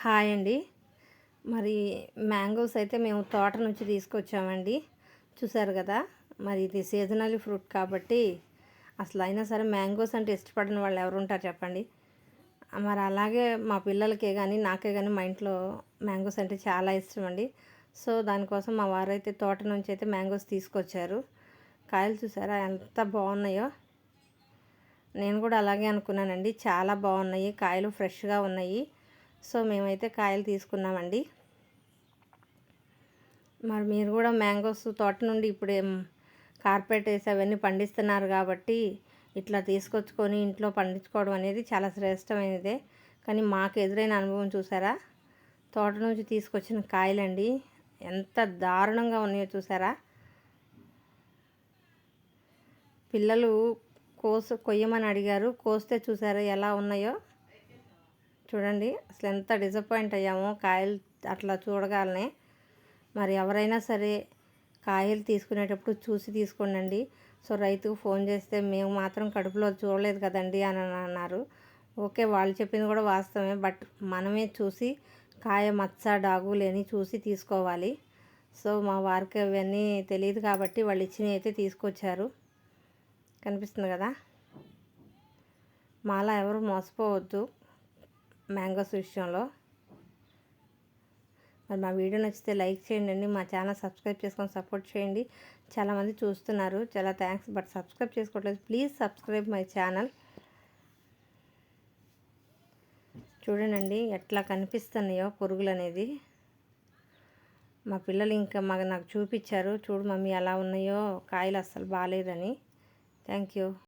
Hi అండి. మరి mangoes అయితే మేము తోట నుంచి తీసుకొచ్చామండి. చూసారు కదా! మరి ఇది సీజనల్ ఫ్రూట్ కాబట్టి అసలైనా సరే మ్యాంగోస్ అంటే ఇష్టపడని వాళ్ళు ఎవరుంటారు చెప్పండి. మరి అలాగే మా పిల్లలకే గానీ, నాకే గానీ మా ఇంట్లో మ్యాంగోస్ అంటే చాలా ఇష్టమండి. సో, దానికోసం మా వారైతే తోట నుంచి అయితే మ్యాంగోస్ తీసుకొచ్చారు. కాయలు చూసారా ఎంత బాగున్నాయో! నేను కూడా అలాగే అనుకున్నానండి. చాలా బాగున్నాయి. కాయలు ఫ్రెష్‌గా ఉన్నాయి. సో, మేమైతే కాయలు తీసుకున్నామండి. మరి మీరు కూడా మ్యాంగోస్ తోట నుండి ఇప్పుడేం కార్పెట్ వేసి అవన్నీ పండిస్తున్నారు కాబట్టి ఇట్లా తీసుకొచ్చుకొని ఇంట్లో పండించుకోవడం అనేది చాలా శ్రేష్టమైనదే. కానీ మాకు ఎదురైన అనుభవం చూసారా? తోట నుంచి తీసుకొచ్చిన కాయలండి ఎంత దారుణంగా ఉన్నాయో చూసారా? పిల్లలు కొయ్యమని అడిగారు. కోస్తే చూసారా ఎలా ఉన్నాయో? చూడండి అసలు ఎంత డిసప్పాయింట్ అయ్యామో కాయలు అట్లా చూడగానే. మరి ఎవరైనా సరే కాయలు తీసుకునేటప్పుడు చూసి తీసుకోండి. సో, రైతుకు ఫోన్ చేస్తే మేము మాత్రం కడుపులో చూడలేదు కదండి అని అన్నారు. ఓకే, వాళ్ళు చెప్పింది కూడా వాస్తవమే. బట్ మనమే చూసి కాయ మచ్చ డాగు లేని చూసి తీసుకోవాలి. సో, మా వారికి అవన్నీ తెలియదు కాబట్టి వాళ్ళు ఇచ్చినవి అయితే తీసుకొచ్చారు. కనిపిస్తుంది కదా! మాలా ఎవరు మోసపోవద్దు మ్యాంగోస్ విషయంలో. మరి మా వీడియో నచ్చితే లైక్ చేయండి. మా ఛానల్ సబ్స్క్రైబ్ చేసుకొని సపోర్ట్ చేయండి. చాలామంది చూస్తున్నారు, చాలా థ్యాంక్స్. బట్ సబ్స్క్రైబ్ చేసుకోవట్లేదు. Please subscribe my channel. చూడండి ఎట్లా కనిపిస్తున్నాయో పురుగులు అనేది. మా పిల్లలు ఇంకా నాకు చూపించారు, చూడు మమ్మీ ఎలా ఉన్నాయో కాయలు అస్సలు బాగాలేదని. Thank you.